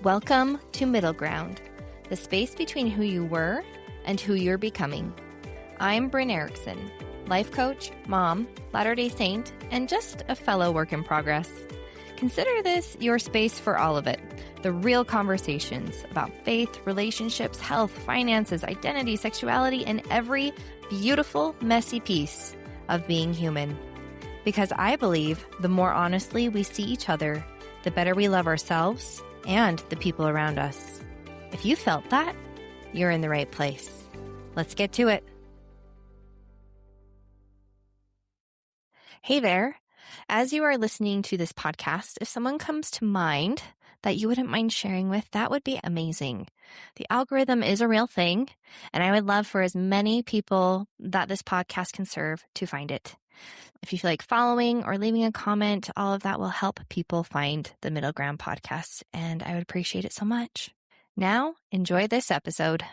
Welcome to Middle Ground, the space between who you were and who you're becoming. I'm Bryn Erickson, life coach, mom, Latter-day Saint, and just a fellow work in progress. Consider this your space for all of it. The real conversations about faith, relationships, health, finances, identity, sexuality, and every beautiful, messy piece of being human. Because I believe the more honestly we see each other, the better we love ourselves and the people around us. If you felt that, you're in the right place. Let's get to it. Hey there. As you are listening to this podcast, if someone comes to mind that you wouldn't mind sharing with, that would be amazing. The algorithm is a real thing, and I would love for as many people that this podcast can serve to find it. If you feel like following or leaving a comment, all of that will help people find the Middle Ground podcast, and I would appreciate it so much. Now, enjoy this episode.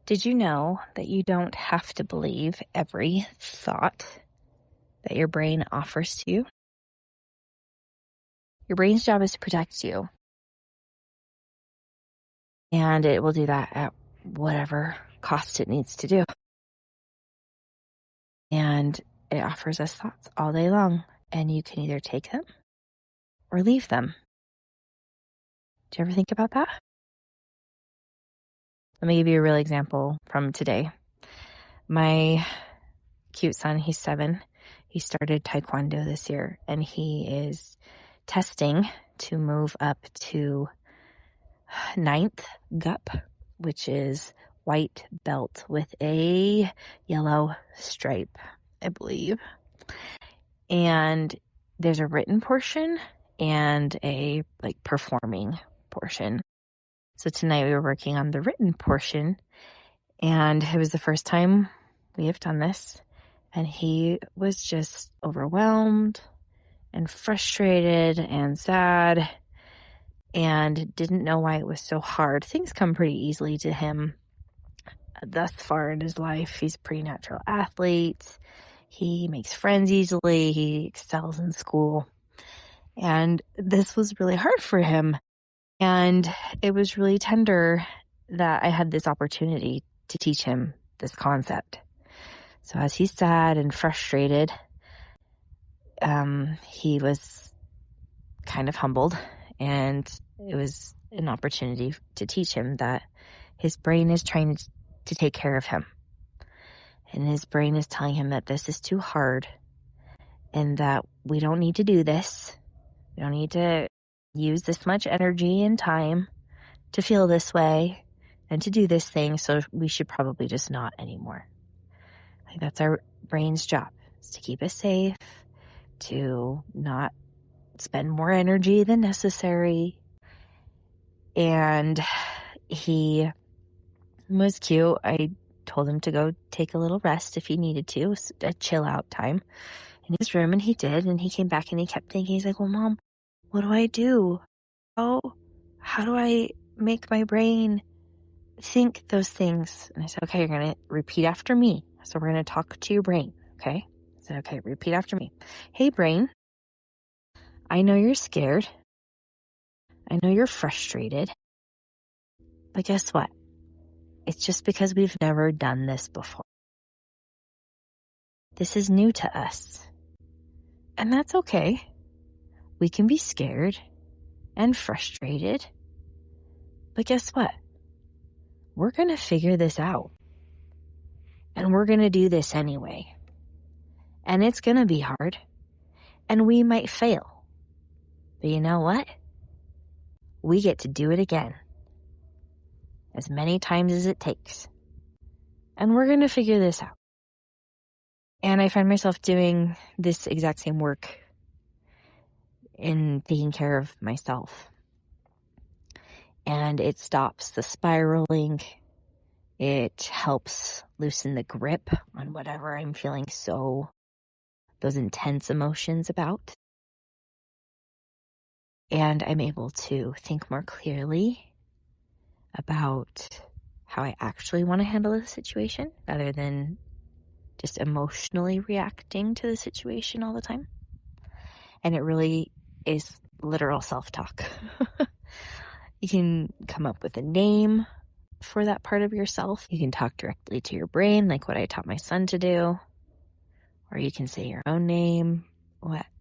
Did you know that you don't have to believe every thought that your brain offers to you? Your brain's job is to protect you. And it will do that at whatever cost it needs to do. And it offers us thoughts all day long. And you can either take them or leave them. Do you ever think about that? Let me give you a real example from today. My cute son, he's 7. He started taekwondo this year, and he is testing to move up to 9th GUP, which is white belt with a yellow stripe, I believe. And there's a written portion and a performing portion. So tonight we were working on the written portion, and it was the first time we have done this. And he was just overwhelmed and frustrated and sad and didn't know why it was so hard. Things come pretty easily to him thus far in his life. He's a pretty natural athlete. He makes friends easily. He excels in school. And this was really hard for him. And it was really tender that I had this opportunity to teach him this concept. So as he's sad and frustrated, he was kind of humbled, and it was an opportunity to teach him that his brain is trying to take care of him. And his brain is telling him that this is too hard and that we don't need to do this. We don't need to use this much energy and time to feel this way and to do this thing, so we should probably just not anymore. That's our brain's job, is to keep us safe, to not spend more energy than necessary. And he was cute. I told him to go take a little rest if he needed to. It was a chill out time in his room, and he did. And he came back and he kept thinking, he's like, well, Mom, what do I do? How do I make my brain think those things? And I said, okay, you're going to repeat after me. So we're going to talk to your brain, okay? I said, okay, repeat after me. Hey, brain, I know you're scared. I know you're frustrated. But guess what? It's just because we've never done this before. This is new to us. And that's okay. We can be scared and frustrated. But guess what? We're going to figure this out. And we're going to do this anyway. And it's going to be hard. And we might fail. But you know what? We get to do it again. As many times as it takes. And we're going to figure this out. And I find myself doing this exact same work in taking care of myself. And it stops the spiraling. It helps loosen the grip on whatever I'm feeling those intense emotions about. And I'm able to think more clearly about how I actually want to handle the situation rather than just emotionally reacting to the situation all the time. And it really is literal self-talk. You can come up with a name for that part of yourself. You can talk directly to your brain, like what I taught my son to do. Or you can say your own name,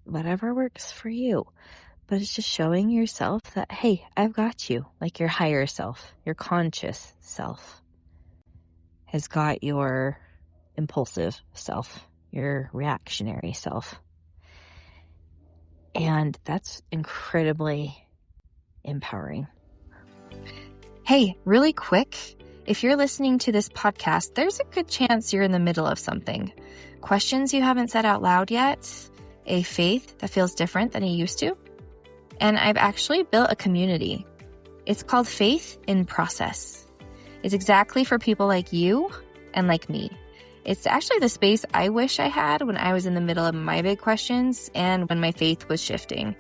whatever works for you. But it's just showing yourself that, hey, I've got you. Like your higher self, your conscious self has got your impulsive self, your reactionary self. And that's incredibly empowering. Hey, really quick, if you're listening to this podcast, there's a good chance you're in the middle of something. Questions you haven't said out loud yet, a faith that feels different than you used to. And I've actually built a community. It's called Faith in Process. It's exactly for people like you and like me. It's actually the space I wish I had when I was in the middle of my big questions and when my faith was shifting.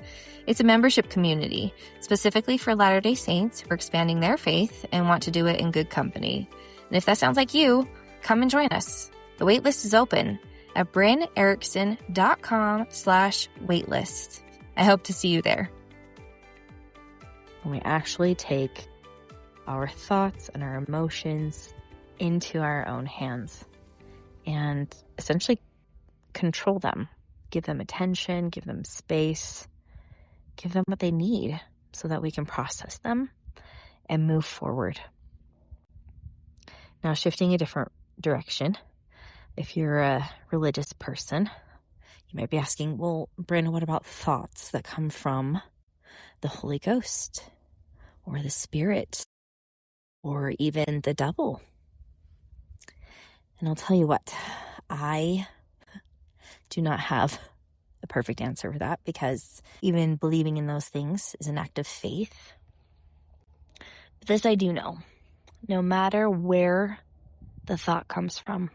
It's a membership community, specifically for Latter-day Saints who are expanding their faith and want to do it in good company. And if that sounds like you, come and join us. The waitlist is open at brynerickson.com/waitlist. I hope to see you there. When we actually take our thoughts and our emotions into our own hands and essentially control them, give them attention, give them space, give them what they need so that we can process them and move forward. Now, shifting a different direction, if you're a religious person, you might be asking, well, Bryn, what about thoughts that come from the Holy Ghost or the Spirit or even the devil? And I'll tell you what, I do not have a perfect answer for that, because even believing in those things is an act of faith. But this I do know. No matter where the thought comes from,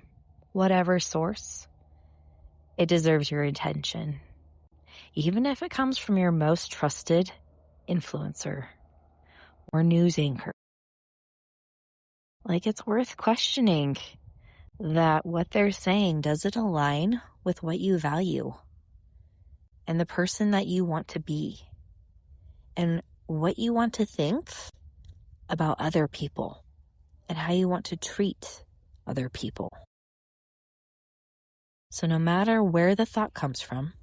whatever source, it deserves your attention. Even if it comes from your most trusted influencer or news anchor. Like, it's worth questioning that what they're saying, does it align with what you value and the person that you want to be and what you want to think about other people and how you want to treat other people. So no matter where the thought comes from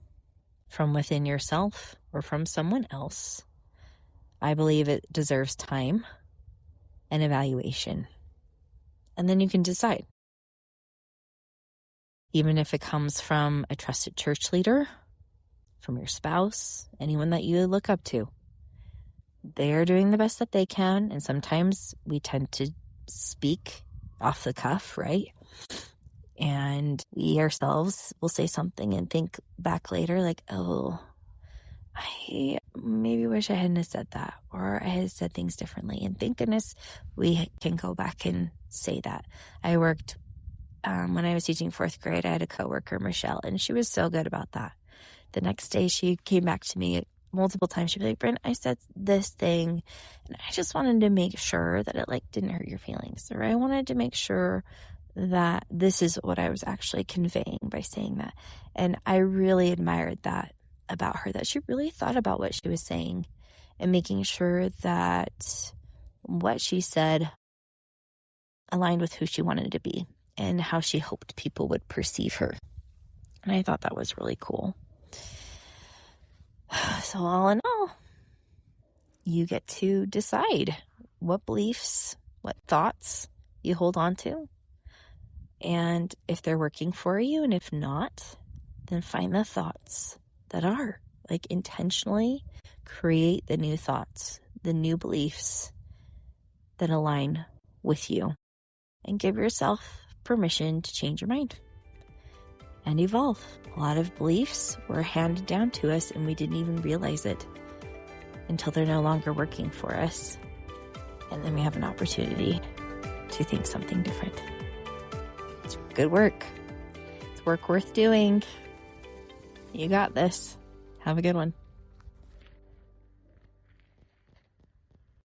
within yourself or from someone else, I believe it deserves time and evaluation. And then you can decide. Even if it comes from a trusted church leader, from your spouse, anyone that you look up to, they're doing the best that they can. And sometimes we tend to speak off the cuff, right? And we ourselves will say something and think back later like, oh, I maybe wish I hadn't have said that, or I had said things differently. And thank goodness we can go back and say that. I worked when I was teaching 4th grade. I had a coworker, Michelle, and she was so good about that. The next day she came back to me multiple times. She'd be like, Bryn, I said this thing and I just wanted to make sure that it didn't hurt your feelings, or I wanted to make sure that this is what I was actually conveying by saying that. And I really admired that about her, that she really thought about what she was saying and making sure that what she said aligned with who she wanted to be and how she hoped people would perceive her. And I thought that was really cool. So all in all, you get to decide what beliefs, what thoughts you hold on to, and if they're working for you, and if not, then find the thoughts that are. Intentionally create the new thoughts, the new beliefs that align with you, and give yourself permission to change your mind and evolve. A lot of beliefs were handed down to us and we didn't even realize it until they're no longer working for us. And then we have an opportunity to think something different. It's good work. It's work worth doing. You got this. Have a good one.